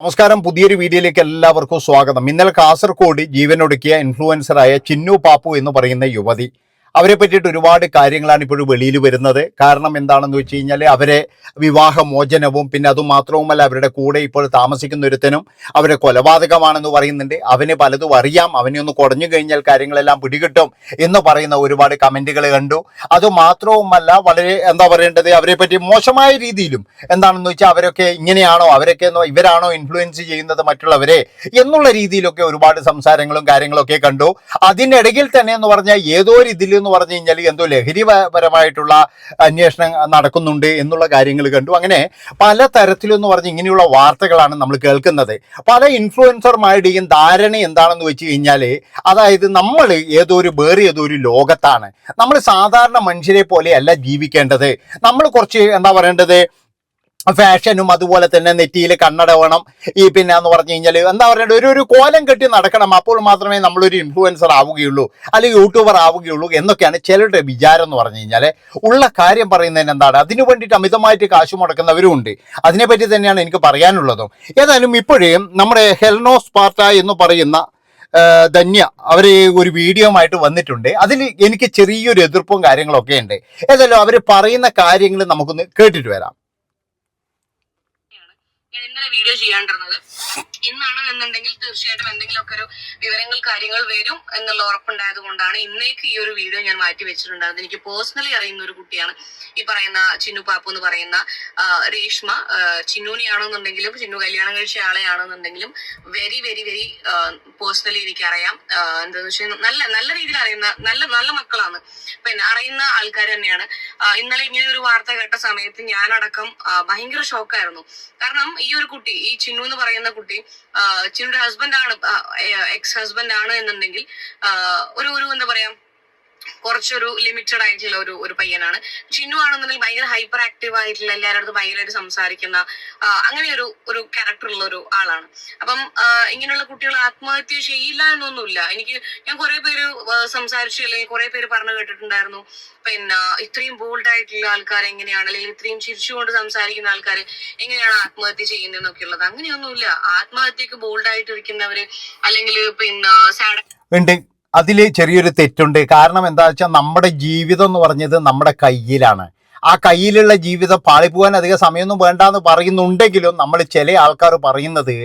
നമസ്കാരം. പുതിയൊരു വീഡിയോയിലേക്ക് എല്ലാവർക്കും സ്വാഗതം. ഇന്നലെ കാസർഗോഡ് ജീവനൊടുക്കിയ ഇൻഫ്ലുവൻസറായ ചിന്നു പാപ്പു എന്ന് പറയുന്ന യുവതി, അവരെ പറ്റിയിട്ട് ഒരുപാട് കാര്യങ്ങളാണ് ഇപ്പോഴും വെളിയിൽ വരുന്നത്. കാരണം എന്താണെന്ന് വെച്ച് കഴിഞ്ഞാൽ അവരെ വിവാഹമോചനവും പിന്നെ അതുമാത്രവുമല്ല അവരുടെ കൂടെ ഇപ്പോൾ താമസിക്കുന്ന ഒരുത്തനും അവരെ കൊലപാതകമാണെന്ന് പറയുന്നുണ്ട്. അവന് പലതും അറിയാം, അവനെ ഒന്ന് കുടഞ്ഞു കഴിഞ്ഞാൽ കാര്യങ്ങളെല്ലാം പിടികിട്ടും എന്ന് പറയുന്ന ഒരുപാട് കമൻറ്റുകൾ കണ്ടു. അതുമാത്രവുമല്ല വളരെ എന്താ പറയേണ്ടത്, അവരെ പറ്റി മോശമായ രീതിയിലും എന്താണെന്ന് വെച്ചാൽ അവരൊക്കെ ഇങ്ങനെയാണോ, അവരൊക്കെ ഇവരാണോ ഇൻഫ്ലുവൻസ് ചെയ്യുന്നത് മറ്റുള്ളവരെ എന്നുള്ള രീതിയിലൊക്കെ ഒരുപാട് സംസാരങ്ങളും കാര്യങ്ങളൊക്കെ കണ്ടു. അതിനിടയിൽ തന്നെ എന്ന് പറഞ്ഞാൽ ഏതോ ഒരു ഇതിൽ എന്ന് പറഞ്ഞു കഴിഞ്ഞാൽ എന്തോ ലഹരിപരമായിട്ടുള്ള അന്വേഷണം നടക്കുന്നുണ്ട് എന്നുള്ള കാര്യങ്ങൾ കണ്ടു. അങ്ങനെ പല തരത്തിലെന്ന് പറഞ്ഞ് ഇങ്ങനെയുള്ള വാർത്തകളാണ് നമ്മൾ കേൾക്കുന്നത്. പല ഇൻഫ്ലുവൻസർമാരുടെയും ധാരണ എന്താണെന്ന് വെച്ച് കഴിഞ്ഞാൽ, അതായത് നമ്മൾ ഏതോ ഒരു ലോകത്താണ്. നമ്മൾ സാധാരണ മനുഷ്യരെ പോലെയല്ല ജീവിക്കേണ്ടത്. നമ്മൾ കുറച്ച് എന്താ പറയേണ്ടത്, ഫാഷനും അതുപോലെ തന്നെ നെറ്റിയിൽ കണ്ണട വേണം, പിന്നെ എന്ന് പറഞ്ഞു കഴിഞ്ഞാൽ എന്താ പറയേണ്ടത്, ഒരു കോലം കെട്ടി നടക്കണം. അപ്പോൾ മാത്രമേ നമ്മളൊരു ഇൻഫ്ലുവൻസർ ആവുകയുള്ളൂ അല്ലെങ്കിൽ യൂട്യൂബർ ആവുകയുള്ളൂ എന്നൊക്കെയാണ് ചിലരുടെ വിചാരം എന്ന് പറഞ്ഞു കഴിഞ്ഞാൽ. ഉള്ള കാര്യം പറയുന്നതിന് എന്താണ്, അതിനു വേണ്ടിയിട്ട് അമിതമായിട്ട് കാശ് മുടക്കുന്നവരും ഉണ്ട്. അതിനെപ്പറ്റി തന്നെയാണ് എനിക്ക് പറയാനുള്ളതും. ഏതായാലും ഇപ്പോഴേ നമ്മുടെ ഹെൽനോ സ്പാർട്ട എന്ന് പറയുന്ന ധന്യ അവർ ഒരു വീഡിയോ ആയിട്ട് വന്നിട്ടുണ്ട്. അതിൽ എനിക്ക് ചെറിയൊരു എതിർപ്പും കാര്യങ്ങളൊക്കെ ഉണ്ട്. ഏതായാലും അവർ പറയുന്ന കാര്യങ്ങൾ നമുക്കൊന്ന് കേട്ടിട്ട് വരാം. ഞാൻ ഇന്നലെ വീഡിയോ ചെയ്യാണ്ടിരുന്നത് ഇന്നാണെന്നുണ്ടെങ്കിൽ തീർച്ചയായിട്ടും എന്തെങ്കിലുമൊക്കെ ഒരു വിവരങ്ങൾ കാര്യങ്ങൾ വരും എന്നുള്ള ഉറപ്പുണ്ടായത് കൊണ്ടാണ് ഇന്നേക്ക് ഈ ഒരു വീഡിയോ ഞാൻ മാറ്റി വെച്ചിട്ടുണ്ടായിരുന്നത്. എനിക്ക് പേഴ്സണലി അറിയുന്ന ഒരു കുട്ടിയാണ് ഈ പറയുന്ന ചിന്നു പാപ്പു എന്ന് പറയുന്ന രേഷ്മ. ചിന്നുവിനെയാണെന്നുണ്ടെങ്കിലും ചിന്നു കല്യാണം കഴിച്ച ആളെയാണെന്നുണ്ടെങ്കിലും വെരി വെരി വെരി പേഴ്സണലി എനിക്കറിയാം. എന്താണെന്ന് വെച്ചാൽ നല്ല രീതിയിൽ അറിയുന്ന നല്ല മക്കളാണ്, പിന്നെ അറിയുന്ന ആൾക്കാർ തന്നെയാണ്. ഇന്നലെ ഇങ്ങനെ ഒരു വാർത്ത കേട്ട സമയത്ത് ഞാനടക്കം ഭയങ്കര ഷോക്കായിരുന്നു. കാരണം ഈ ഒരു കുട്ടി, ഈ ചിന്നു എന്ന് പറയുന്ന കുട്ടി ചിന്നുയുടെ ഹസ്ബൻഡാണ്, എക്സ് ഹസ്ബൻഡ് ആണ് എന്നുണ്ടെങ്കിൽ ഒരു എന്താ പറയാ, കുറച്ചൊരു ലിമിറ്റഡ് ആയിട്ടുള്ള ഒരു പയ്യനാണ്. ചിന്നു ആണെന്നുണ്ടെങ്കിൽ ഭയങ്കര ഹൈപ്പർ ആക്റ്റീവ് ആയിട്ടുള്ള, എല്ലാവരുടെ അടുത്ത് ഭയങ്കരമായിട്ട് സംസാരിക്കുന്ന അങ്ങനെ ഒരു ക്യാരക്ടർ ഉള്ള ഒരു ആളാണ്. അപ്പം ഇങ്ങനെയുള്ള കുട്ടികൾ ആത്മഹത്യ ചെയ്യില്ല എന്നൊന്നുമില്ല. ഞാൻ കുറെ പേര് സംസാരിച്ചു, അല്ലെങ്കിൽ കുറെ പേര് പറഞ്ഞു കേട്ടിട്ടുണ്ടായിരുന്നു, പിന്നെ ഇത്രയും ബോൾഡ് ആയിട്ടുള്ള ആൾക്കാർ എങ്ങനെയാണ്, അല്ലെങ്കിൽ ഇത്രയും ചിരിച്ചുകൊണ്ട് സംസാരിക്കുന്ന ആൾക്കാർ എങ്ങനെയാണ് ആത്മഹത്യ ചെയ്യുന്നതെന്നൊക്കെ ഉള്ളത്. അങ്ങനെയൊന്നുമില്ല. ആത്മഹത്യക്ക് ബോൾഡ് ആയിട്ടിരിക്കുന്നവര് അല്ലെങ്കിൽ പിന്നെ സാഡ് അതിൽ ചെറിയൊരു തെറ്റുണ്ട്. കാരണം എന്താ വെച്ചാൽ നമ്മുടെ ജീവിതം എന്ന് പറഞ്ഞത് നമ്മുടെ കയ്യിലാണ്. ആ കയ്യിലുള്ള ജീവിതം പാളിപ്പോകാൻ അധികം സമയമൊന്നും വേണ്ടാന്ന് പറയുന്നുണ്ടെങ്കിലും നമ്മൾ ചില ആൾക്കാർ പറയുന്നത്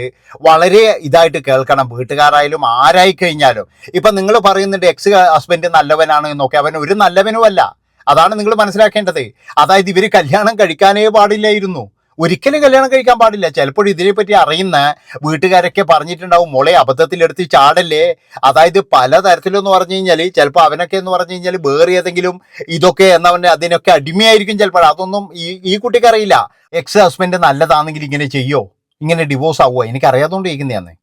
വളരെ ഇതായിട്ട് കേൾക്കണം. വീട്ടുകാരായാലും ആരായി കഴിഞ്ഞാലും. ഇപ്പം നിങ്ങൾ പറയുന്നുണ്ട് എക്സ് ഹസ്ബൻഡ് നല്ലവനാണ് എന്നൊക്കെ, അവൻ ഒരു നല്ലവനുമല്ല. അതാണ് നിങ്ങൾ മനസ്സിലാക്കേണ്ടത്. അതായത് ഇവർ കല്യാണം കഴിക്കാനേ പാടില്ലായിരുന്നു, ഒരിക്കലും കല്യാണം കഴിക്കാൻ പാടില്ല. ചിലപ്പോൾ ഇതിനെപ്പറ്റി അറിയുന്ന വീട്ടുകാരൊക്കെ പറഞ്ഞിട്ടുണ്ടാവും, മോളെ അബദ്ധത്തിലെടുത്ത് ചാടല്ലേ. അതായത് പലതരത്തിലെന്ന് പറഞ്ഞു കഴിഞ്ഞാൽ ചിലപ്പോൾ അവനൊക്കെ എന്ന് പറഞ്ഞു കഴിഞ്ഞാൽ വേറെ ഏതെങ്കിലും ഇതൊക്കെ എന്നവൻ്റെ അതിനൊക്കെ അടിമയായിരിക്കും ചിലപ്പോൾ. അതൊന്നും ഈ കുട്ടിക്ക് അറിയില്ല. എക്സ് ഹസ്ബൻഡ് നല്ലതാണെങ്കിൽ ഇങ്ങനെ ചെയ്യോ, ഇങ്ങനെ ഡിവോഴ്സ് ആവുമോ, എനിക്കറിയാതുകൊണ്ട് ചോദിക്കുന്നതാണ്.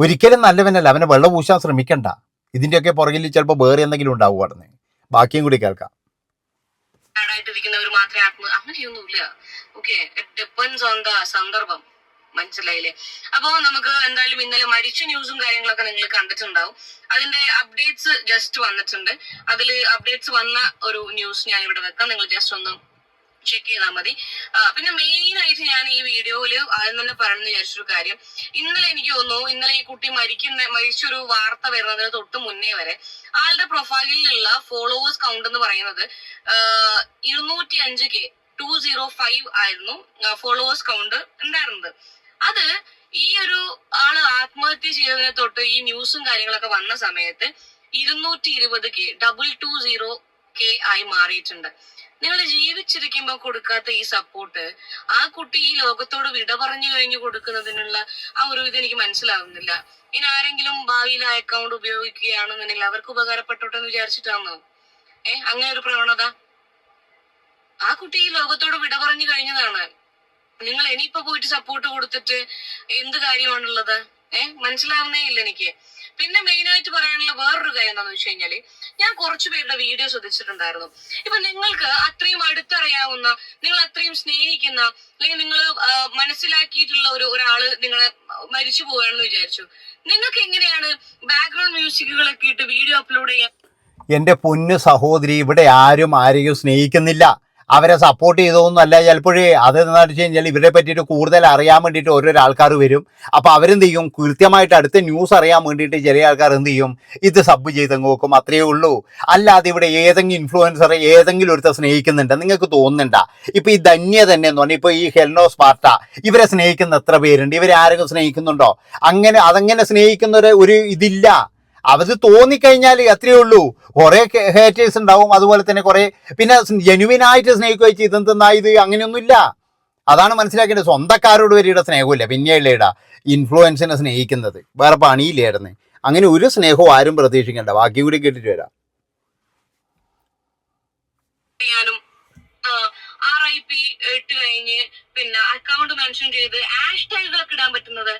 ഒരിക്കലും നല്ലവനല്ല. അവനെ വെള്ളം പൂശാൻ ശ്രമിക്കണ്ട. ഇതിൻ്റെയൊക്കെ പുറകിൽ ചിലപ്പോൾ വേറെ എന്തെങ്കിലും ഉണ്ടാവും. അവിടെ ബാക്കിയും കൂടി കേൾക്കാം. അങ്ങനെയൊന്നുമില്ല. Okay, it depends on the സന്ദർഭം. മനസ്സിലായില്ലേ? അപ്പോ നമുക്ക് എന്തായാലും ഇന്നലെ മരിച്ച ന്യൂസും കാര്യങ്ങളൊക്കെ നിങ്ങൾ കണ്ടിട്ടുണ്ടാവും. അതിന്റെ അപ്ഡേറ്റ്സ് ജസ്റ്റ് വന്നിട്ടുണ്ട്. അതിൽ അപ്ഡേറ്റ്സ് വന്ന ഒരു ന്യൂസ് ഞാൻ ഇവിടെ വെക്കാം, നിങ്ങൾ ജസ്റ്റ് ഒന്ന് ചെക്ക് ചെയ്താൽ മതി. പിന്നെ മെയിൻ ആയിട്ട് ഞാൻ ഈ വീഡിയോയില് ആദ്യം തന്നെ പറഞ്ഞു വിചാരിച്ചൊരു കാര്യം, ഇന്നലെ എനിക്ക് തോന്നുന്നു, ഇന്നലെ ഈ കുട്ടി മരിച്ചൊരു വാർത്ത വരുന്നതിന് തൊട്ട് മുന്നേ വരെ ആളുടെ പ്രൊഫൈലിലുള്ള ഫോളോവേഴ്സ് കൗണ്ട് എന്ന് പറയുന്നത് 205K 205 ആയിരുന്നു ഫോളോവേഴ്സ് കൗണ്ട് ഉണ്ടായിരുന്നത്. അത് ഈ ഒരു ആള് ആത്മഹത്യ ചെയ്തതിനെ തൊട്ട് ഈ ന്യൂസും കാര്യങ്ങളൊക്കെ വന്ന സമയത്ത് 220K 220K ആയി മാറിയിട്ടുണ്ട്. നിങ്ങൾ ജീവിച്ചിരിക്കുമ്പോൾ കൊടുക്കാത്ത ഈ സപ്പോർട്ട് ആ കുട്ടി ഈ ലോകത്തോട് വിട പറഞ്ഞു കഴിഞ്ഞു കൊടുക്കുന്നതിനുള്ള ആ ഒരു ഇത് എനിക്ക് മനസ്സിലാവുന്നില്ല. ഇനി ആരെങ്കിലും ഭാവിയിൽ ആ അക്കൗണ്ട് ഉപയോഗിക്കുകയാണെന്നുണ്ടെങ്കിൽ അവർക്ക് ഉപകാരപ്പെട്ടോട്ടെ എന്ന് വിചാരിച്ചിട്ടാണോ അങ്ങനെ ഒരു പ്രവണത? ആ കുട്ടി ഈ ലോകത്തോട് വിട പറഞ്ഞു കഴിഞ്ഞതാണ്. നിങ്ങൾ ഇനിയിപ്പോ പോയിട്ട് സപ്പോർട്ട് കൊടുത്തിട്ട് എന്ത് കാര്യമാണുള്ളത്? മനസ്സിലാവുന്നേ ഇല്ല എനിക്ക്. പിന്നെ മെയിൻ ആയിട്ട് പറയാനുള്ള വേറൊരു കാര്യം എന്താണെന്ന് വെച്ച് കഴിഞ്ഞാല്, ഞാൻ കുറച്ചു പേരുടെ വീഡിയോ ശ്രദ്ധിച്ചിട്ടുണ്ടായിരുന്നു. ഇപ്പൊ നിങ്ങൾക്ക് അത്രയും അടുത്തറിയാവുന്ന, നിങ്ങൾ അത്രയും സ്നേഹിക്കുന്ന, അല്ലെങ്കിൽ നിങ്ങൾ മനസ്സിലാക്കിയിട്ടുള്ള ഒരാള് നിങ്ങളെ മരിച്ചു പോവുകയാണെന്ന് വിചാരിച്ചു, നിങ്ങൾക്ക് എങ്ങനെയാണ് ബാക്ക്ഗ്രൗണ്ട് മ്യൂസിക്കുകളൊക്കെ ഇട്ട് വീഡിയോ അപ്ലോഡ് ചെയ്യാൻ? എൻ്റെ പൊന്നു സഹോദരി, ഇവിടെ ആരും ആരെയും സ്നേഹിക്കുന്നില്ല. അവരെ സപ്പോർട്ട് ചെയ്തതൊന്നും അല്ല. ചിലപ്പോഴേ അത് എന്താണെന്ന് വെച്ച് കഴിഞ്ഞാൽ ഇവരെ പറ്റിയിട്ട് കൂടുതൽ അറിയാൻ വേണ്ടിയിട്ട് ഓരോരോ ആൾക്കാർ വരും. അപ്പോൾ അവരെന്ത് ചെയ്യും, കൃത്യമായിട്ട് അടുത്ത ന്യൂസ് അറിയാൻ വേണ്ടിയിട്ട് ചില ആൾക്കാർ എന്ത് ചെയ്യും, ഇത് സബ് ചെയ്തങ്ങ് നോക്കും. അത്രയേ ഉള്ളൂ. അല്ലാതെ ഇവിടെ ഏതെങ്കിലും ഇൻഫ്ലുവൻസറെ ഏതെങ്കിലും ഒരുത്ത സ്നേഹിക്കുന്നുണ്ട് നിങ്ങൾക്ക് തോന്നുന്നുണ്ടാ? ഇപ്പൊ ഈ ധന്യ തന്നെ എന്ന് പറഞ്ഞാൽ ഇപ്പൊ ഈ ഹെൽനോ സ്പാർട്ട ഇവരെ സ്നേഹിക്കുന്ന എത്ര പേരുണ്ട്? ഇവരെ ആരെങ്കിലും സ്നേഹിക്കുന്നുണ്ടോ? അതങ്ങനെ സ്നേഹിക്കുന്ന ഒരു ഇതില്ല. അത് തോന്നിക്കഴിഞ്ഞാൽ അത്രയേ ഉള്ളൂ. കുറെ ഹേറ്റേഴ്സ് ഉണ്ടാവും, അതുപോലെ തന്നെ കുറെ പിന്നെ ജെനുവിനായിട്ട് സ്നേഹിക്കുക ഇതെന്തെന്നാ ഇത് അങ്ങനെയൊന്നുമില്ല. അതാണ് മനസ്സിലാക്കേണ്ടത്. സ്വന്തക്കാരോട് വരെയുടെ സ്നേഹമില്ല, പിന്നെയല്ലേ ഇടാ ഇൻഫ്ലുവൻസിനെ സ്നേഹിക്കുന്നത്. വേറെ പണിയില്ലായിരുന്നു. അങ്ങനെ ഒരു സ്നേഹവും ആരും പ്രതീക്ഷിക്കണ്ട. ബാക്കി കൂടി കേട്ടിട്ട് വരാം. RIP ഇട്ട് കഴിഞ്ഞ് പിന്നെ അക്കൗണ്ട് മെൻഷൻ ചെയ്ത് ഹാഷ്ടാഗുകളൊക്കെ ഇടാൻ പറ്റുന്നത്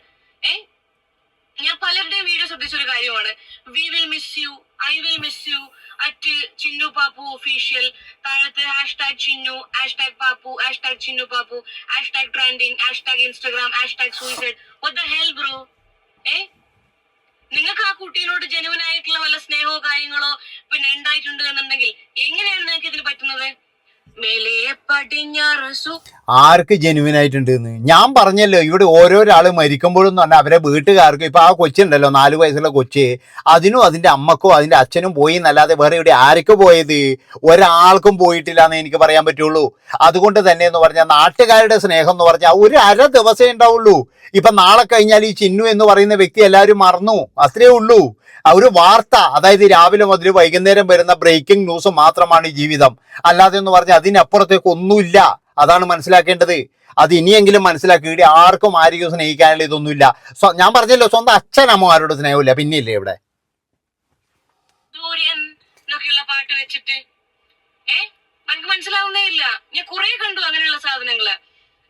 ഞാൻ പലരുടെയും വീഡിയോ ശ്രദ്ധിച്ചൊരു കാര്യമാണ്. We will miss you, I will miss you at Chinnu Pappu official, താഴത്ത് #Chinnu, #Pappu, #Chinnu Pappu, #trending, #Instagram, #suicide. what the hell bro? നിങ്ങൾക്ക് ആ കുട്ടീനോട് ജെനുവൻ ആയിട്ടുള്ള വല്ല സ്നേഹമോ കാര്യങ്ങളോ പിന്നെ ഉണ്ടായിട്ടുണ്ട് എന്നുണ്ടെങ്കിൽ എങ്ങനെയാണ് നിങ്ങൾക്ക് ഇതിന് പറ്റുന്നത്? ആർക്ക് ജെനുവിൻ ആയിട്ടുണ്ട് എന്ന് ഞാൻ പറഞ്ഞല്ലോ. ഇവിടെ ഓരോരാള് മരിക്കുമ്പോഴും പറഞ്ഞാൽ അവരെ വീട്ടുകാർക്കും ഇപ്പൊ ആ കൊച്ചുണ്ടല്ലോ 4 വയസ്സുള്ള കൊച്ച്, അതിനും അതിന്റെ അമ്മക്കോ അതിന്റെ അച്ഛനും പോയി എന്നല്ലാതെ വേറെ ഇവിടെ ആർക്ക് പോയത്? ഒരാൾക്കും പോയിട്ടില്ല എന്ന് എനിക്ക് പറയാൻ പറ്റുള്ളൂ. അതുകൊണ്ട് തന്നെ എന്ന് പറഞ്ഞാൽ നാട്ടുകാരുടെ സ്നേഹം എന്ന് പറഞ്ഞാൽ ഒരു അര ദിവസമേ ഉണ്ടാവുള്ളൂ. ഇപ്പൊ നാളെ കഴിഞ്ഞാൽ ഈ ചിന്നു എന്ന് പറയുന്ന വ്യക്തി എല്ലാവരും മറന്നു, അത്രേ ഉള്ളൂ. ഒരു വാർത്ത, അതായത് രാവിലെ മുതൽ വൈകുന്നേരം വരുന്ന ബ്രേക്കിംഗ് ന്യൂസ് മാത്രമാണ് ഈ ജീവിതം. അല്ലാതെ എന്ന് പറഞ്ഞാൽ അതിനപ്പുറത്തേക്ക് ഒന്നുമില്ല. അതാണ് മനസ്സിലാക്കേണ്ടത്. അത് ഇനിയെങ്കിലും മനസ്സിലാക്കി. ഇവിടെ ആർക്കും ആരെയും സ്നേഹിക്കാനുള്ള ഇതൊന്നുമില്ല. ഞാൻ പറഞ്ഞല്ലോ, സ്വന്തം അച്ഛനമ്മമാരോട് സ്നേഹമില്ല, പിന്നെയില്ലേ ഇവിടെ പാട്ട് വെച്ചിട്ട് എനിക്ക് മനസ്സിലാവുന്നേ ഇല്ല. ഞാൻ കുറെ കണ്ടു അങ്ങനെയുള്ള സാധനങ്ങള്.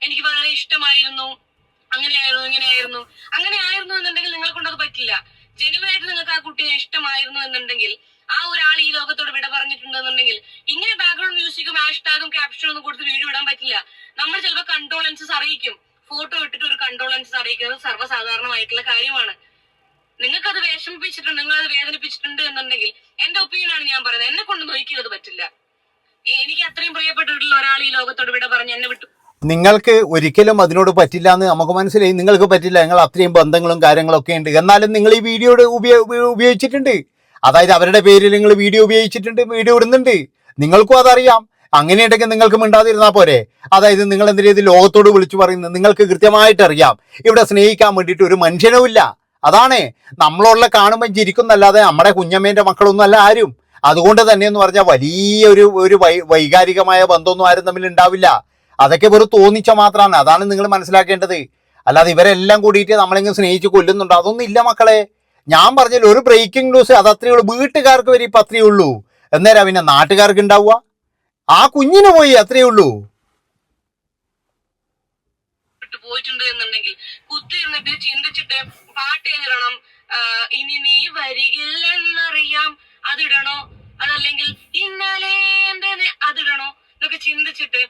എനിക്ക് വളരെ ഇഷ്ടമായിരുന്നു, അങ്ങനെയായിരുന്നു, ഇങ്ങനെയായിരുന്നു. അങ്ങനെ ആയിരുന്നു എന്നുണ്ടെങ്കിൽ നിങ്ങളെ കൊണ്ടത് പറ്റില്ല. ജനുവനായിട്ട് നിങ്ങൾക്ക് ആ കുട്ടിയെ ഇഷ്ടമായിരുന്നു എന്നുണ്ടെങ്കിൽ, ആ ഒരാൾ ഈ ലോകത്തോട് വിട പറഞ്ഞിട്ടുണ്ടെന്നുണ്ടെങ്കിൽ ഇങ്ങനെ ബാക്ക്ഗ്രൗണ്ട് മ്യൂസിക്കും #ും ക്യാപ്ഷനും ഒന്നും കൊടുത്ത് വീഡിയോ ഇടാൻ പറ്റില്ല. നമ്മൾ ചിലപ്പോൾ കണ്ടോളൻസസ് അറിയിക്കും. ഫോട്ടോ ഇട്ടിട്ട് ഒരു കണ്ടോളൻസസ് അറിയിക്കുന്നത് സർവ്വസാധാരണമായിട്ടുള്ള കാര്യമാണ്. നിങ്ങൾക്കത് വിഷമിപ്പിച്ചിട്ടുണ്ട്, നിങ്ങളത് വേദനിപ്പിച്ചിട്ടുണ്ട് എന്നുണ്ടെങ്കിൽ എന്റെ ഒപ്പീനിയൻ ആണ് ഞാൻ പറയുന്നത്. എന്നെ കൊണ്ട് നോക്കിയത് പറ്റില്ല. എനിക്ക് അത്രയും പ്രിയപ്പെട്ടിട്ടുള്ള ഒരാൾ ഈ ലോകത്തോട് വിട പറഞ്ഞ് എന്നെ വിട്ടു. നിങ്ങൾക്ക് ഒരിക്കലും അതിനോട് പറ്റില്ല എന്ന് നമുക്ക് മനസ്സിലായി. നിങ്ങൾക്ക് പറ്റില്ല, നിങ്ങൾ അത്രയും ബന്ധങ്ങളും കാര്യങ്ങളൊക്കെ ഉണ്ട്. എന്നാലും നിങ്ങൾ ഈ വീഡിയോ ഉപയോഗിച്ചിട്ടുണ്ട്. അതായത് അവരുടെ പേരിൽ നിങ്ങൾ വീഡിയോ ഉപയോഗിച്ചിട്ടുണ്ട്, വീഡിയോ ഇടുന്നുണ്ട്. നിങ്ങൾക്കും അതറിയാം. അങ്ങനെയുണ്ടെങ്കിൽ നിങ്ങൾക്ക് മിണ്ടാതിരുന്നാൽ പോരെ? അതായത് നിങ്ങൾ എന്തിനാ ഇത് ലോകത്തോട് വിളിച്ചു പറയുന്നത്? നിങ്ങൾക്ക് കൃത്യമായിട്ട് അറിയാം ഇവിടെ സ്നേഹിക്കാൻ വേണ്ടിയിട്ട് ഒരു മനുഷ്യനും ഇല്ല. അതാണ് നമ്മളുള്ള കാണുമ്പോൾ ചിരിക്കുന്നല്ലാതെ നമ്മുടെ കുഞ്ഞമ്മേൻ്റെ മക്കളൊന്നും അല്ല ആരും. അതുകൊണ്ട് തന്നെ എന്ന് പറഞ്ഞാൽ വലിയ ഒരു വൈകാരികമായ ബന്ധമൊന്നും ആരും തമ്മിൽ ഉണ്ടാവില്ല. അതൊക്കെ വെറും തോന്നിച്ച മാത്രമാണ്. അതാണ് നിങ്ങൾ മനസ്സിലാക്കേണ്ടത്. അല്ലാതെ ഇവരെല്ലാം കൂടിയിട്ട് നമ്മളിങ്ങനെ സ്നേഹിച്ച് കൊല്ലുന്നുണ്ടോ? അതൊന്നും ഇല്ല മക്കളെ. ഞാൻ പറഞ്ഞില്ല, ഒരു ബ്രേക്കിംഗ് ന്യൂസ് അത് അത്രയേ ഉള്ളൂ. വീട്ടുകാർക്ക് വരെ ഇപ്പം അത്രയേ ഉള്ളൂ. എന്നേരാ പിന്നെ നാട്ടുകാർക്ക് ഉണ്ടാവുക? ആ കുഞ്ഞിന് പോയി, അത്രയേ ഉള്ളൂ. പോയിട്ടുണ്ട് എന്നുണ്ടെങ്കിൽ കുത്തിയിരുന്നിട്ട് ചിന്തിച്ചിട്ട് പാട്ട് എഴുതണം. ഇനി നീ വരികില്ലെന്നറിയാം അതിടണോ, അതല്ലെങ്കിൽ ഇന്നലെ അതിടണോ എന്നൊക്കെ ചിന്തിച്ചിട്ട്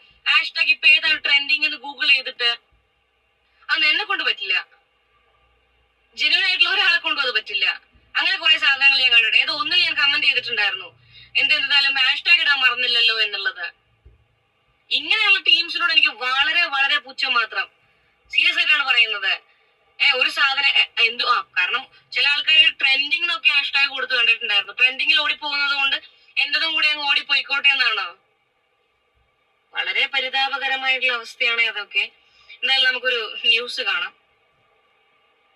ഇപ്പൊ ഏതാണ് ട്രെൻഡിങ് എന്ന് ഗൂഗിൾ ചെയ്തിട്ട് അന്ന് എന്നെ കൊണ്ട് പറ്റില്ല. ജെന്യൂൻ ആയിട്ടുള്ള ഒരാളെ കൊണ്ടും അത് പറ്റില്ല. അങ്ങനെ കുറെ സാധനങ്ങൾ ഞാൻ കണ്ടിട്ടുണ്ട്. ഏതോ ഒന്നിൽ ഞാൻ കമന്റ് ചെയ്തിട്ടുണ്ടായിരുന്നു, എന്തായാലും #ടാഗ് ഇടാൻ മറന്നില്ലല്ലോ എന്നുള്ളത്. ഇങ്ങനെയുള്ള ടീംസിനോട് എനിക്ക് വളരെ വളരെ പുച്ഛം മാത്രം. സീരിയസ് ആയിട്ടാണ് പറയുന്നത്. ഒരു സാധനം കാരണം ചില ആൾക്കാർ ട്രെൻഡിങ്ങിനൊക്കെ #ടാഗ് കൊടുത്ത് കണ്ടിട്ടുണ്ടായിരുന്നു. ട്രെൻഡിങ്ങിൽ ഓടിപ്പോകുന്നത് കൊണ്ട് എന്റതും കൂടി അങ്ങ് ഓടിപ്പോയിക്കോട്ടെ എന്നാണോ? വളരെ പരിതാപകരമായിട്ടുള്ള അവസ്ഥയാണ് അതൊക്കെ. എന്നാലും നമുക്കൊരു ന്യൂസ് കാണാം.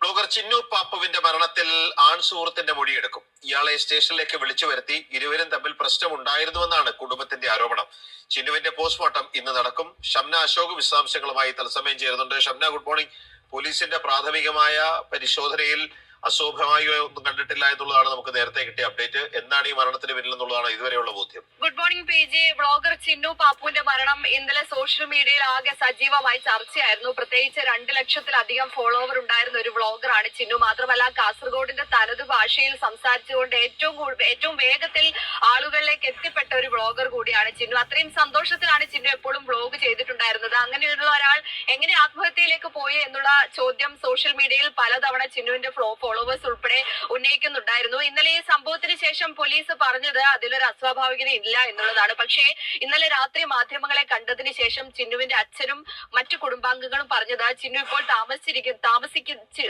ബ്ലോഗർ ചിന്നു പാപ്പുവിന്റെ മരണത്തിൽ ആൺ സുഹൃത്തിന്റെ മൊഴിയെടുക്കും. ഇയാളെ സ്റ്റേഷനിലേക്ക് വിളിച്ചു വരുത്തി ഇരുവരും തമ്മിൽ പ്രശ്നമുണ്ടായിരുന്നുവെന്നാണ് കുടുംബത്തിന്റെ ആരോപണം. ചിന്നുവിന്റെ പോസ്റ്റ്മോർട്ടം ഇന്ന് നടക്കും. ഷംന അശോക് വിശദാംശങ്ങളുമായി തത്സമയം ചേരുന്നുണ്ട്. Shamna, good morning. പോലീസിന്റെ പ്രാഥമികമായ പരിശോധനയിൽ അശോഭമായോ ഒന്നും കണ്ടിട്ടില്ല എന്നുള്ളതാണ് നമുക്ക് നേരത്തെ കിട്ടിയ അപ്ഡേറ്റ്. എന്താണ് ഈ മരണത്തിന് പിന്നിൽ എന്നുള്ളതാണ് ഇതുവരെയുള്ള ബോധ്യം. Good morning page. Vlogger Chinnu പാപ്പുവിന്റെ മരണം ഇന്നലെ സോഷ്യൽ മീഡിയയിൽ ആകെ സജീവമായി ചർച്ചയായിരുന്നു. പ്രത്യേകിച്ച് 2 ലക്ഷത്തിലധികം ഫോളോവർ ഉണ്ടായിരുന്ന ഒരു വ്ളോഗറാണ് ചിന്നു. മാത്രമല്ല കാസർഗോഡിന്റെ തനത് ഭാഷയിൽ സംസാരിച്ചുകൊണ്ട് ഏറ്റവും വേഗത്തിൽ ആളുകളിലേക്ക് എത്തിപ്പെട്ട ഒരു വ്ളോഗർ കൂടിയാണ് ചിന്നു. അത്രയും സന്തോഷത്തിലാണ് ചിന്നു എപ്പോഴും വ്ളോഗ് ചെയ്തിട്ടുണ്ടായിരുന്നത്. അങ്ങനെയുള്ള ഒരാൾ എങ്ങനെ ആത്മഹത്യയിലേക്ക് പോയി എന്നുള്ള ചോദ്യം സോഷ്യൽ മീഡിയയിൽ പലതവണ ചിന്നുവിന്റെ ഫോളോവേഴ്സ് ഫോളോവേഴ്സ് ഉൾപ്പെടെ ഉന്നയിക്കുന്നുണ്ടായിരുന്നു. ഇന്നലെ ഈ സംഭവത്തിന് ശേഷം പോലീസ് പറഞ്ഞത് അതിലൊരു അസ്വാഭാവികത ഇല്ല എന്നുള്ളതാണ്. പക്ഷേ ഇന്നലെ രാത്രി മാധ്യമങ്ങളെ കണ്ടതിന് ശേഷം ചിന്നുവിന്റെ അച്ഛനും മറ്റു കുടുംബാംഗങ്ങളും പറഞ്ഞത് ചിന്നു ഇപ്പോൾ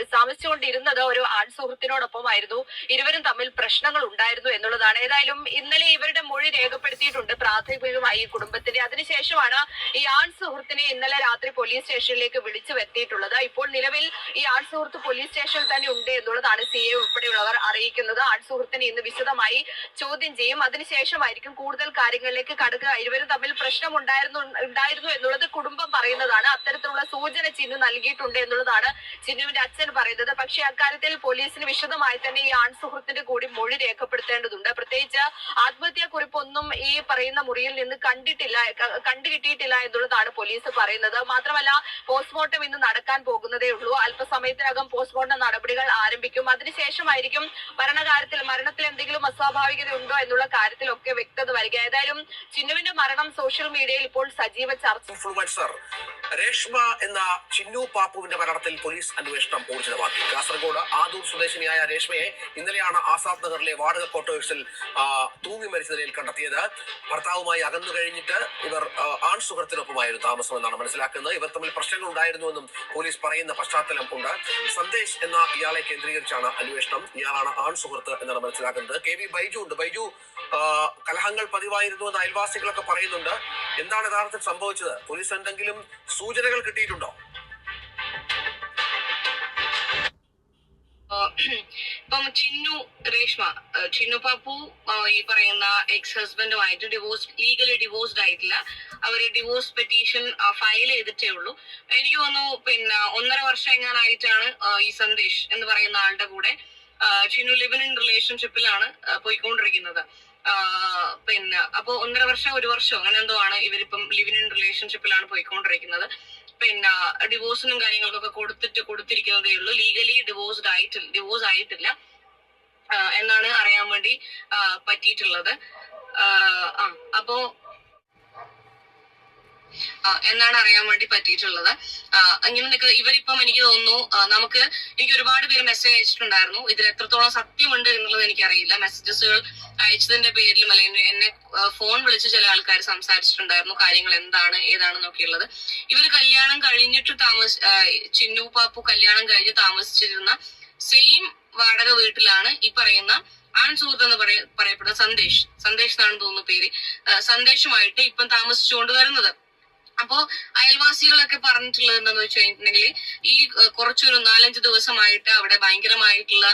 താമസിച്ചുകൊണ്ടിരുന്നത് ഒരു ആൺ സുഹൃത്തിനോടൊപ്പമായിരുന്നു. ഇരുവരും തമ്മിൽ പ്രശ്നങ്ങൾ ഉണ്ടായിരുന്നു എന്നുള്ളതാണ്. ഏതായാലും ഇന്നലെ ഇവരുടെ മൊഴി രേഖപ്പെടുത്തിയിട്ടുണ്ട് പ്രാഥമികമായി ഈ കുടുംബത്തിന്റെ. അതിനുശേഷമാണ് ഈ ആൺ സുഹൃത്തിനെ ഇന്നലെ രാത്രി പോലീസ് സ്റ്റേഷനിലേക്ക് വിളിച്ചു വരുത്തിയിട്ടുള്ളത്. ഇപ്പോൾ നിലവിൽ ഈ ആൺ സുഹൃത്ത് പോലീസ് സ്റ്റേഷനിൽ തന്നെ ഉണ്ട് എന്നുള്ളതാണ് CA ഉൾപ്പെടെയുള്ളവർ അറിയിക്കുന്നത്. ആൺ സുഹൃത്തിനെ ഇന്ന് വിശദമായി ചോദ്യം ചെയ്യും. അതിനുശേഷമായിരിക്കും കൂടുതൽ കാര്യങ്ങളിലേക്ക് കടക്കുക. ഇരുവരും തമ്മിൽ പ്രശ്നം ഉണ്ടായിരുന്നു എന്നുള്ളത് കുടുംബം പറയുന്നതാണ്. അത്തരത്തിലുള്ള സൂചന ചിന്നു നൽകിയിട്ടുണ്ട് എന്നുള്ളതാണ് ചിന്നുവിന്റെ അച്ഛൻ പറയുന്നത്. പക്ഷേ അക്കാര്യത്തിൽ പോലീസിന് വിശദമായി തന്നെ ഈ ആൺ സുഹൃത്തിന്റെ കൂടി മൊഴി രേഖപ്പെടുത്തേണ്ടതുണ്ട്. പ്രത്യേകിച്ച് ആത്മഹത്യാ കുറിപ്പൊന്നും ഈ പറയുന്ന മുറിയിൽ നിന്ന് കണ്ടുകിട്ടിയിട്ടില്ല എന്നുള്ളതാണ് പോലീസ് പറയുന്നത്. മാത്രമല്ല പോസ്റ്റ്മോർട്ടം ഇന്ന് നടക്കാൻ പോകുന്നതേ ഉള്ളൂ. അല്പസമയത്തിനകം പോസ്റ്റ്മോർട്ടം നടപടികൾ ആരംഭിക്കും. അതിനുശേഷമായിരിക്കും മരണത്തിൽ എന്തെങ്കിലും അസ്വാഭാവികത ഉണ്ടോ എന്നുള്ള കാര്യത്തിലൊക്കെ വ്യക്തത വരിക. ഏതായാലും ചിന്നുവിന്റെ മരണം സോഷ്യൽ മീഡിയയിൽ ഇപ്പോൾ സജീവ ചർച്ച. ഇൻഫ്ലുവൻസർ രേഷ്മ എന്ന ചിന്നു പാപ്പുവിന്റെ മരണത്തിൽ പോലീസ് അന്വേഷണം ഊർജിതമാക്കി. കാസർഗോഡ് ആദൂർ സ്വദേശിനിയായ രേഷ്മയെ ഇന്നലെയാണ് ആസാദ് നഗറിലെ വാടക ക്വാർട്ടേഴ്സിൽ തൂങ്ങി മരിച്ച നിലയിൽ കണ്ടെത്തിയത്. ഭർത്താവുമായി അകന്നു കഴിഞ്ഞിട്ട് ഇവർ ആൺ സുഹൃത്തിനൊപ്പമായിരുന്നു താമസമെന്നാണ് മനസ്സിലാക്കുന്നത്. ഇവർ തമ്മിൽ പ്രശ്നങ്ങൾ ഉണ്ടായിരുന്നുവെന്നും പോലീസ് പറയുന്ന പശ്ചാത്തലം ഉണ്ട്. സന്ദേശ് എന്ന ഇയാളെ കേന്ദ്രീകരിച്ചാണ് അന്വേഷണം. ഇയാളാണ് ആൺ സുഹൃത്ത് എന്നാണ് മനസ്സിലാക്കുന്നത്. KV ബൈജു ഉണ്ട്. ബൈജു, കലഹങ്ങൾ പതിവായിരുന്നു എന്ന് അയൽവാസികളൊക്കെ പറയുന്നുണ്ട്. എന്താണ് യഥാർത്ഥത്തിൽ സംഭവിച്ചത്? പോലീസ് എന്തെങ്കിലും സൂചനകൾ കിട്ടിയിട്ടുണ്ടോ? ഇപ്പം ചിന്നു പാപ്പു ഈ പറയുന്ന എക്സ് ഹസ്ബൻഡുമായിട്ട് ലീഗലി ഡിവോഴ്സ്ഡ് ആയിട്ടില്ല. അവര് ഡിവോഴ്സ് പെറ്റീഷൻ ഫയൽ ചെയ്തിട്ടേ ഉള്ളൂ. എനിക്ക് തോന്നുന്നു 1.5 വർഷം എങ്ങാനായിട്ടാണ് ഈ സന്ദേശ് എന്ന് പറയുന്ന ആളുടെ കൂടെ ചിന്നു ലിവ് ഇൻ റിലേഷൻഷിപ്പിലാണ് പോയിക്കൊണ്ടിരിക്കുന്നത്. അപ്പൊ 1.5 വർഷം 1 വർഷം അങ്ങനെ എന്തോ ആണ് ഇവരിപ്പം ലിവ് ഇൻ റിലേഷൻഷിപ്പിലാണ് പോയിക്കൊണ്ടിരിക്കുന്നത്. ഡിവോഴ്സിനും കാര്യങ്ങൾക്കൊക്കെ കൊടുത്തിരിക്കുന്നതേ ഉള്ളൂ. ലീഗലി ഡിവോഴ്സ് ആയിട്ടില്ല എന്നാണ് അറിയാൻ വേണ്ടി പറ്റിയിട്ടുള്ളത്. അപ്പോ ഇങ്ങനെ നിൽക്കുന്നത് ഇവരിപ്പം എനിക്ക് തോന്നുന്നു എനിക്ക് ഒരുപാട് പേര് മെസ്സേജ് അയച്ചിട്ടുണ്ടായിരുന്നു. ഇതിൽ എത്രത്തോളം സത്യമുണ്ട് എന്നുള്ളത് എനിക്കറിയില്ല. മെസ്സേജസുകൾ അയച്ചതിന്റെ പേരിലും അല്ലെങ്കിൽ എന്നെ ഫോൺ വിളിച്ച് ചില ആൾക്കാർ സംസാരിച്ചിട്ടുണ്ടായിരുന്നു കാര്യങ്ങൾ ഏതാണെന്നൊക്കെയുള്ളത്. ഇവര് കല്യാണം കഴിഞ്ഞിട്ട് ചിന്നു പാപ്പു കല്യാണം കഴിഞ്ഞ് താമസിച്ചിരുന്ന സെയിം വാടക വീട്ടിലാണ് ഈ പറയുന്ന ആൺ സുഹൃത്ത് എന്ന് പറയപ്പെടുന്ന സന്ദേശ് എന്നാണ് തോന്നുന്നു പേര്, സന്ദേശുമായിട്ട് ഇപ്പം താമസിച്ചുകൊണ്ട് വരുന്നത്. അപ്പോ അയൽവാസികളൊക്കെ പറഞ്ഞിട്ടുള്ളത് എന്താന്ന് വെച്ച് കഴിഞ്ഞിട്ടുണ്ടെങ്കിൽ ഈ കുറച്ചൊരു 4-5 ദിവസമായിട്ട് അവിടെ ഭയങ്കരമായിട്ടുള്ള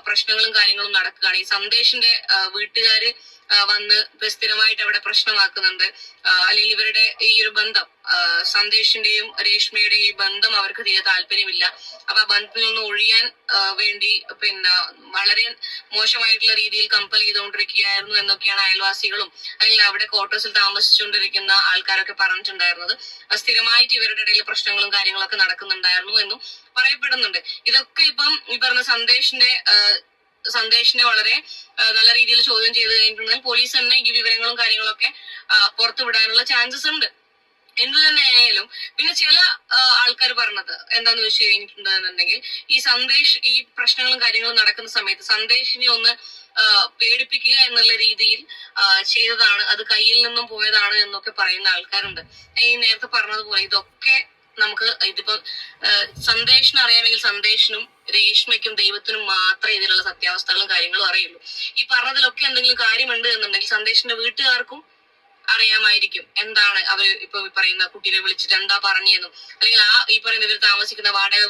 പ്രശ്നങ്ങളും കാര്യങ്ങളും നടക്കുകയാണ്. ഈ സന്ദേശിന്റെ വീട്ടുകാര് വന്ന് സ്ഥിരമായിട്ട് അവിടെ പ്രശ്നമാക്കുന്നുണ്ട്. അല്ലെങ്കിൽ ഇവരുടെ ഈ ഒരു ബന്ധം, സന്ദേശിന്റെയും രേഷ്മയുടെയും ഈ ബന്ധം അവർക്ക് തീരെ താല്പര്യമില്ല. അപ്പൊ ആ ബന്ധത്തിൽ നിന്ന് ഒഴിയാൻ വേണ്ടി വളരെ മോശമായിട്ടുള്ള രീതിയിൽ കമ്പൽ ചെയ്തുകൊണ്ടിരിക്കുകയായിരുന്നു എന്നൊക്കെയാണ് അയൽവാസികളും അല്ലെങ്കിൽ അവിടെ ക്വാർട്ടേഴ്സിൽ താമസിച്ചുകൊണ്ടിരിക്കുന്ന ആൾക്കാരൊക്കെ പറഞ്ഞിട്ടുണ്ടായിരുന്നത്. സ്ഥിരമായിട്ട് ഇവരുടെ ഇടയിൽ പ്രശ്നങ്ങളും കാര്യങ്ങളൊക്കെ നടക്കുന്നുണ്ടായിരുന്നു എന്നും പറയപ്പെടുന്നുണ്ട്. ഇതൊക്കെ ഇപ്പം ഈ പറഞ്ഞ സന്ദേശിനെ വളരെ നല്ല രീതിയിൽ ചോദ്യം ചെയ്ത് കഴിഞ്ഞിട്ടുണ്ടെങ്കിൽ പോലീസ് തന്നെ ഈ വിവരങ്ങളും കാര്യങ്ങളൊക്കെ പുറത്തുവിടാനുള്ള ചാൻസസ് ഉണ്ട്. എന്തു തന്നെ ആയാലും പിന്നെ ചില ആൾക്കാർ പറഞ്ഞത് എന്താന്ന് വെച്ച് കഴിഞ്ഞിട്ടുണ്ടെന്നുണ്ടെങ്കിൽ ഈ സന്ദേശ് ഈ പ്രശ്നങ്ങളും കാര്യങ്ങളും നടക്കുന്ന സമയത്ത് സന്ദേശിനെ ഒന്ന് പേടിപ്പിക്കുക എന്നുള്ള രീതിയിൽ ചെയ്തതാണ്, അത് കയ്യിൽ നിന്നും പോയതാണ് എന്നൊക്കെ പറയുന്ന ആൾക്കാരുണ്ട്. ഈ നേരത്തെ പറഞ്ഞതുപോലെ ഇതൊക്കെ നമുക്ക് ഇതിപ്പോ സന്ദേശിന് അറിയാമെങ്കിൽ സന്ദേശിനും രേഷ്മയ്ക്കും ദൈവത്തിനും മാത്രമേ ഇതിലുള്ള സത്യാവസ്ഥകളും കാര്യങ്ങളും അറിയുള്ളൂ. ഈ പറഞ്ഞതിലൊക്കെ എന്തെങ്കിലും കാര്യമുണ്ട് എന്നുണ്ടെങ്കിൽ സന്ദേശിന്റെ വീട്ടുകാർക്കും അറിയാമായിരിക്കും എന്താണ് അവർ ഇപ്പൊ പറയുന്ന കുട്ടീനെ വിളിച്ചിട്ട് എന്താ പറഞ്ഞെന്നും അല്ലെങ്കിൽ ഈ പറയുന്ന ഇവർ താമസിക്കുന്ന വാടക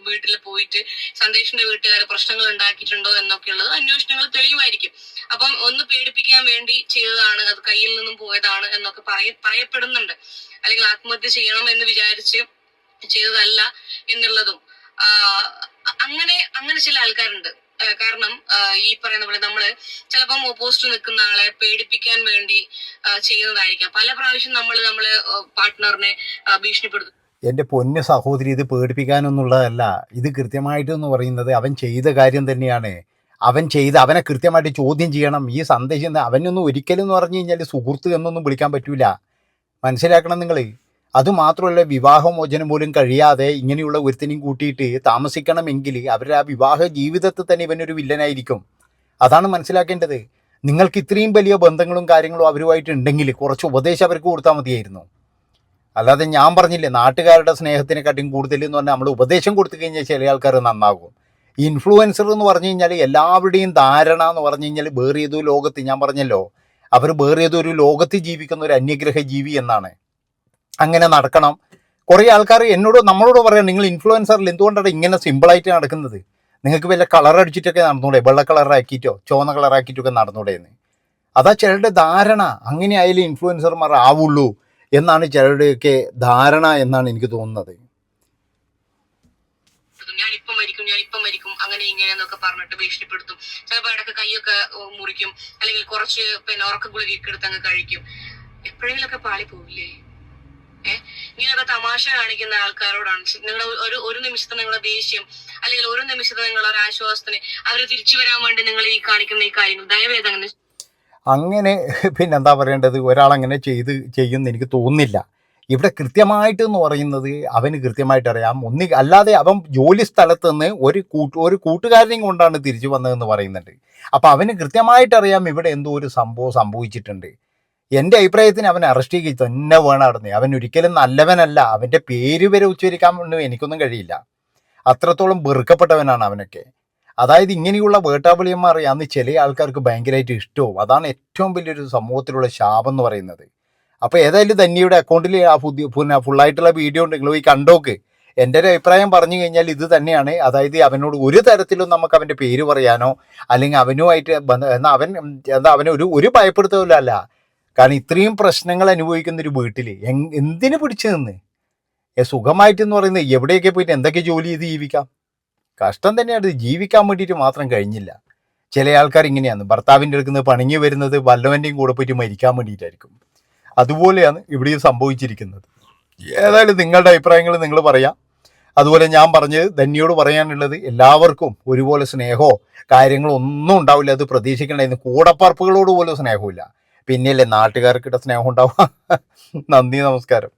വീട്ടിൽ പോയിട്ട് സന്ദേശിന്റെ വീട്ടുകാർ പ്രശ്നങ്ങൾ ഉണ്ടാക്കിയിട്ടുണ്ടോ എന്നൊക്കെയുള്ളത് അന്വേഷണങ്ങൾ തെളിയുമായിരിക്കും. അപ്പം ഒന്ന് പേടിപ്പിക്കാൻ വേണ്ടി ചെയ്തതാണ്, അത് കയ്യിൽ നിന്നും പോയതാണ് എന്നൊക്കെ പറയപ്പെടുന്നുണ്ട്. അല്ലെങ്കിൽ ആത്മഹത്യ ചെയ്യണം എന്ന് വിചാരിച്ച് ചെയ്തതല്ല എന്നുള്ളതും അങ്ങനെ ചില ആൾക്കാരുണ്ട്. കാരണം ഈ പറയുന്ന പോലെ നമ്മള് ചിലപ്പം ഓപ്പോസിറ്റ് നിൽക്കുന്ന ആളെ പേടിപ്പിക്കാൻ വേണ്ടി ചെയ്യുന്നതായിരിക്കാം. പല പ്രാവശ്യം നമ്മള് പാർട്ട്ണറിനെ ഭീഷണിപ്പെടുത്തും. എൻ്റെ പൊന്നു സഹോദരി, ഇത് പേടിപ്പിക്കാനൊന്നുള്ളതല്ല. ഇത് കൃത്യമായിട്ടെന്ന് പറയുന്നത് അവൻ ചെയ്ത കാര്യം തന്നെയാണ്. അവനെ കൃത്യമായിട്ട് ചോദ്യം ചെയ്യണം. ഈ സന്ദേശം അവനൊന്നും ഒരിക്കലും എന്ന് പറഞ്ഞു കഴിഞ്ഞാൽ സുഹൃത്ത് എന്നൊന്നും വിളിക്കാൻ പറ്റൂല. മനസ്സിലാക്കണം നിങ്ങൾ. അതുമാത്രമല്ല വിവാഹമോചനം പോലും കഴിയാതെ ഇങ്ങനെയുള്ള ഒരുത്തിനെയും കൂട്ടിയിട്ട് താമസിക്കണമെങ്കിൽ അവരുടെ ആ വിവാഹ ജീവിതത്തിൽ തന്നെ ഇവനൊരു വില്ലനായിരിക്കും. അതാണ് മനസ്സിലാക്കേണ്ടത്. നിങ്ങൾക്ക് ഇത്രയും വലിയ ബന്ധങ്ങളും കാര്യങ്ങളും അവരുമായിട്ട് ഉണ്ടെങ്കിൽ കുറച്ച് ഉപദേശം അവർക്ക് കൊടുത്താൽ മതിയായിരുന്നു. അല്ലാതെ ഞാൻ പറഞ്ഞില്ലേ, നാട്ടുകാരുടെ സ്നേഹത്തിനെക്കാട്ടിയും കൂടുതൽ എന്ന് പറഞ്ഞാൽ നമ്മൾ ഉപദേശം കൊടുത്തു കഴിഞ്ഞാൽ ചില ആൾക്കാർ നന്നാകും. ഈ ഇൻഫ്ലുവൻസർ എന്ന് പറഞ്ഞു കഴിഞ്ഞാൽ എല്ലാവരുടെയും ധാരണ എന്ന് പറഞ്ഞു കഴിഞ്ഞാൽ വേറെ ഏതോ ലോകത്ത്, ഞാൻ പറഞ്ഞല്ലോ അവർ വേറെ ഏതോ ഒരു ലോകത്ത് ജീവിക്കുന്ന ഒരു അന്യഗ്രഹ ജീവി എന്നാണ്. അങ്ങനെ നടക്കണം. കുറേ ആൾക്കാർ നമ്മളോട് പറയാം, നിങ്ങൾ ഇൻഫ്ലുവൻസറിൽ എന്തുകൊണ്ടാണ് ഇങ്ങനെ സിമ്പിളായിട്ട് നടക്കുന്നത്? നിങ്ങൾക്ക് വല്ല കളർ അടിച്ചിട്ടൊക്കെ നടന്നൂടെ, വെള്ള കളറാക്കിയിട്ടോ ചുവന്ന കളറാക്കിയിട്ടൊക്കെ നടന്നൂടെ എന്ന്. അതാ ചിലരുടെ ധാരണ. അങ്ങനെ ആയാലും ഇൻഫ്ലുവൻസർമാർ ആവുള്ളൂ എന്നാണ് ചിലരുടെയൊക്കെ ധാരണ എന്നാണ് എനിക്ക് തോന്നുന്നത്. ഞാനിപ്പം മരിക്കും അങ്ങനെ ഇങ്ങനെ എന്നൊക്കെ പറഞ്ഞിട്ട് ഭീഷണിപ്പെടുത്തും. ചിലപ്പോൾ ഇടയ്ക്ക് കൈയൊക്കെ മുറിക്കും, അല്ലെങ്കിൽ കുറച്ച് ഉറക്ക ഗുളികയൊക്കെ എടുത്ത് അങ്ങ് കഴിക്കും. എപ്പോഴെങ്കിലൊക്കെ പാളി പോവില്ലേ? ഇങ്ങനെയൊക്കെ തമാശ കാണിക്കുന്ന ആൾക്കാരോടാണ് നിങ്ങൾ ഒരു നിമിഷത്തെ നിങ്ങളുടെ ദേഷ്യം, അല്ലെങ്കിൽ ഒരു നിമിഷത്തെ നിങ്ങളുടെ ഒരു ആശ്വാസത്തിന് അവർ തിരിച്ചു വരാൻ വേണ്ടി നിങ്ങൾ ഈ കാണിക്കുന്ന ഈ കാര്യങ്ങൾ ദയവേത് അങ്ങനെ പിന്നെന്താ പറയേണ്ടത്? ഒരാളങ്ങനെ ചെയ്യുമെന്ന് എനിക്ക് തോന്നുന്നില്ല. ഇവിടെ കൃത്യമായിട്ട് എന്ന് പറയുന്നത് അവന് കൃത്യമായിട്ട് അറിയാം. അല്ലാതെ അവൻ ജോലി സ്ഥലത്ത് നിന്ന് ഒരു കൂട്ടുകാരനെയും കൊണ്ടാണ് തിരിച്ചു വന്നതെന്ന് പറയുന്നുണ്ട്. അപ്പം അവന് കൃത്യമായിട്ട് അറിയാം ഇവിടെ എന്തോ ഒരു സംഭവം സംഭവിച്ചിട്ടുണ്ട്. എൻ്റെ അഭിപ്രായത്തിന് അവൻ അറസ്റ്റ് ചെയ്യുക തന്നെ വേണമായിരുന്നു. അവൻ ഒരിക്കലും നല്ലവനല്ല. അവൻ്റെ പേര് വരെ ഉച്ചരിക്കാൻ എനിക്കൊന്നും കഴിയില്ല. അത്രത്തോളം വെറുക്കപ്പെട്ടവനാണ് അവനൊക്കെ. അതായത് ഇങ്ങനെയുള്ള വേട്ടാവിളിയന്മാർ അന്ന് ചില ആൾക്കാർക്ക് ഭയങ്കരമായിട്ട് ഇഷ്ടവും. അതാണ് ഏറ്റവും വലിയൊരു സമൂഹത്തിലുള്ള ശാപം എന്ന് പറയുന്നത്. അപ്പോൾ ഏതായാലും ധന്യയുടെ അക്കൗണ്ടിൽ ആ ഫുള്ളായിട്ടുള്ള വീഡിയോ ഉണ്ട്, നിങ്ങൾ പോയി കണ്ടോക്ക്. എൻ്റെ ഒരു അഭിപ്രായം പറഞ്ഞു കഴിഞ്ഞാൽ ഇത് തന്നെയാണ്. അതായത് അവനോട് ഒരു തരത്തിലും നമുക്ക് അവൻ്റെ പേര് പറയാനോ അല്ലെങ്കിൽ അവനുമായിട്ട് അവനെ ഒരു ഭയപ്പെടുത്തല്ല. കാരണം ഇത്രയും പ്രശ്നങ്ങൾ അനുഭവിക്കുന്ന ഒരു വീട്ടിൽ എന്തിനു പിടിച്ചു നിന്ന് സുഖമായിട്ടെന്ന് പറയുന്നത് എവിടെയൊക്കെ പോയിട്ട് എന്തൊക്കെ ജോലി ചെയ്ത് ജീവിക്കാം? കഷ്ടം തന്നെയാണ്. ജീവിക്കാൻ വേണ്ടിയിട്ട് മാത്രം കഴിഞ്ഞില്ല. ചില ആൾക്കാർ ഇങ്ങനെയാണ്, ഭർത്താവിൻ്റെ അടുക്കുന്നത് പണിങ്ങി വരുന്നത് വല്ലവൻ്റെയും കൂടെ പോയിട്ട് മരിക്കാൻ വേണ്ടിയിട്ടായിരിക്കും. അതുപോലെയാണ് ഇവിടെയും സംഭവിച്ചിരിക്കുന്നത്. ഏതായാലും നിങ്ങളുടെ അഭിപ്രായങ്ങൾ നിങ്ങൾ പറയാം. അതുപോലെ ഞാൻ പറഞ്ഞത് ധന്യയോട് പറയാനുള്ളത്, എല്ലാവർക്കും ഒരുപോലെ സ്നേഹമോ കാര്യങ്ങളോ ഒന്നും ഉണ്ടാവില്ല. അത് പ്രതീക്ഷിക്കണ്ടായിരുന്നു. കൂടപ്പറപ്പുകളോട് പോലും സ്നേഹമില്ല, പിന്നെയല്ലേ നാട്ടുകാർക്കിടെ സ്നേഹം ഉണ്ടാവുക. നന്ദി, നമസ്കാരം.